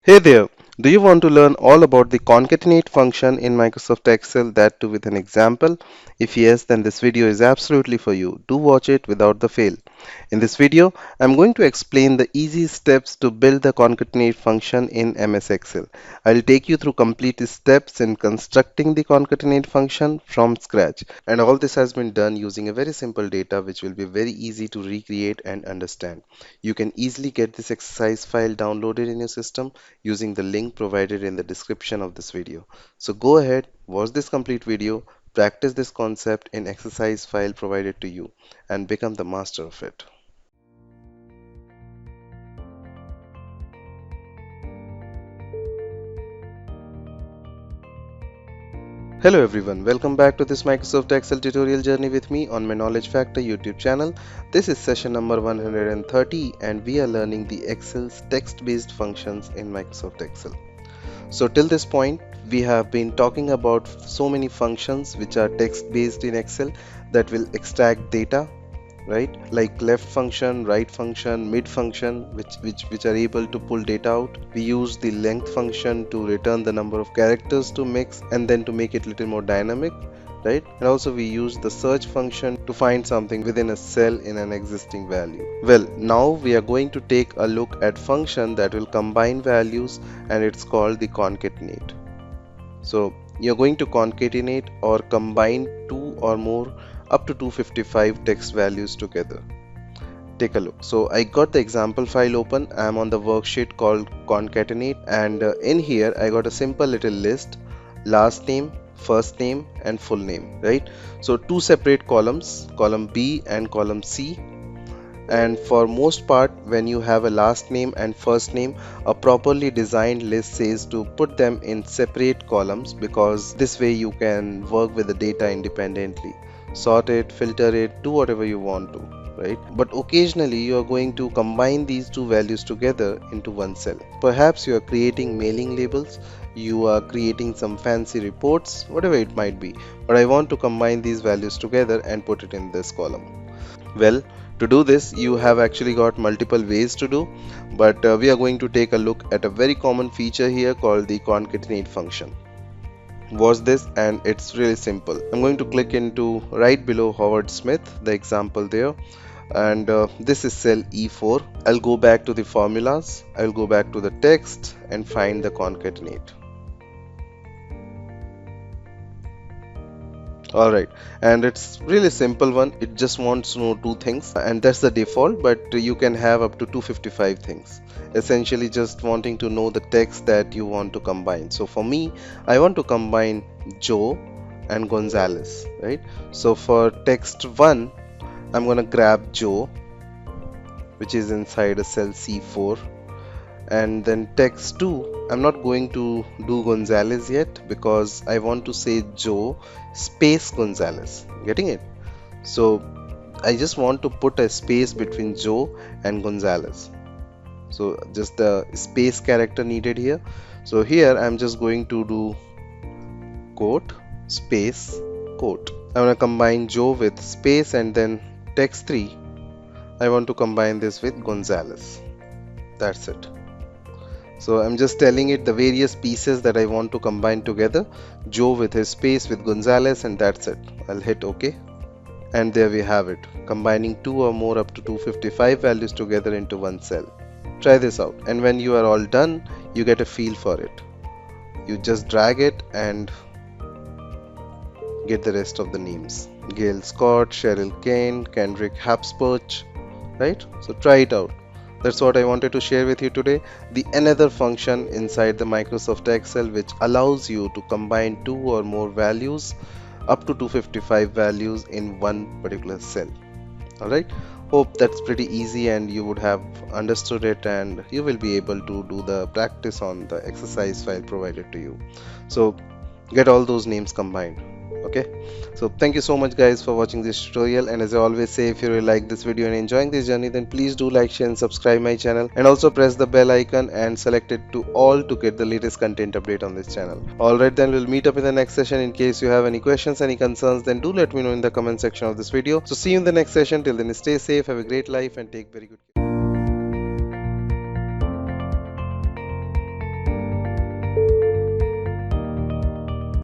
Hey there! Do you want to learn all about the concatenate function in Microsoft Excel, that too with an example? If yes, then this video is absolutely for you. Do watch it without the fail. In this video, I'm going to explain the easy steps to build the concatenate function in MS Excel. I'll take you through complete steps in constructing the concatenate function from scratch. And all this has been done using a very simple data which will be very easy to recreate and understand. You can easily get this exercise file downloaded in your system using the link provided in the description of this video. So go ahead, watch this complete video, practice this concept in exercise file provided to you, and become the master of it. Hello everyone, welcome back to this Microsoft Excel tutorial journey with me on my Knowledge Factor YouTube channel. This is session number 130 and we are learning the Excel's text-based functions in Microsoft Excel. So till this point, we have been talking about so many functions which are text-based in Excel that will extract data, right? Like left function, right function, mid function, which are able to pull data out. We use the length function to return the number of characters to mix and then to make it a little more dynamic, right? And also we use the search function to find something within a cell in an existing value. Well, now we are going to take a look at function that will combine values, and it's called the concatenate. So you're going to concatenate or combine two or more up to 255 text values together. Take a look. So I got the example file open. I'm on the worksheet called concatenate, and in here I got a simple little list: last name, first name and full name, right? So two separate columns, column B and column C. And for most part, when you have a last name and first name, a properly designed list says to put them in separate columns, because this way you can work with the data independently, sort it, filter it, do whatever you want to, right? But occasionally you are going to combine these two values together into one cell. Perhaps you are creating mailing labels, you are creating some fancy reports, whatever it might be, but I want to combine these values together and put it in this column. Well, to do this, you have actually got multiple ways to do, but we are going to take a look at a very common feature here called the concatenate function. Watch this, and it's really simple. I'm going to click into right below Howard Smith, the example there, and this is cell E4. I'll go back to the formulas, I'll go back to the text and find the concatenate. Alright, and it's really simple one. It just wants to know two things, and that's the default, but you can have up to 255 things. Essentially just wanting to know the text that you want to combine. So for me, I want to combine Joe and Gonzalez, right? So for text 1, I'm gonna grab Joe, which is inside a cell C4, and then text 2, I'm not going to do Gonzalez yet because I want to say Joe space Gonzalez. Getting it? So I just want to put a space between Joe and Gonzalez. So just the space character needed here. So here I'm just going to do quote space quote. I'm going to combine Joe with space, and then text 3, I want to combine this with Gonzalez. That's it. So I'm just telling it the various pieces that I want to combine together, Joe with his space with Gonzalez, and that's it. I'll hit OK. And there we have it, combining two or more up to 255 values together into one cell. Try this out, and when you are all done, you get a feel for it. You just drag it and get the rest of the names: Gail Scott, Cheryl Kane, Kendrick Hapsperch, right? So try it out. That's what I wanted to share with you today. The another function inside the Microsoft Excel which allows you to combine two or more values up to 255 values in one particular cell. Alright, hope that's pretty easy and you would have understood it, and you will be able to do the practice on the exercise file provided to you. So get all those names combined. Okay, so thank you so much guys for watching this tutorial, and as I always say, if you really like this video and enjoying this journey, then please do like, share and subscribe my channel, and also press the bell icon and select it to all to get the latest content update on this channel. Alright, then we'll meet up in the next session. In case you have any questions, any concerns, then do let me know in the comment section of this video. So see you in the next session. Till then, stay safe, have a great life and take very good care.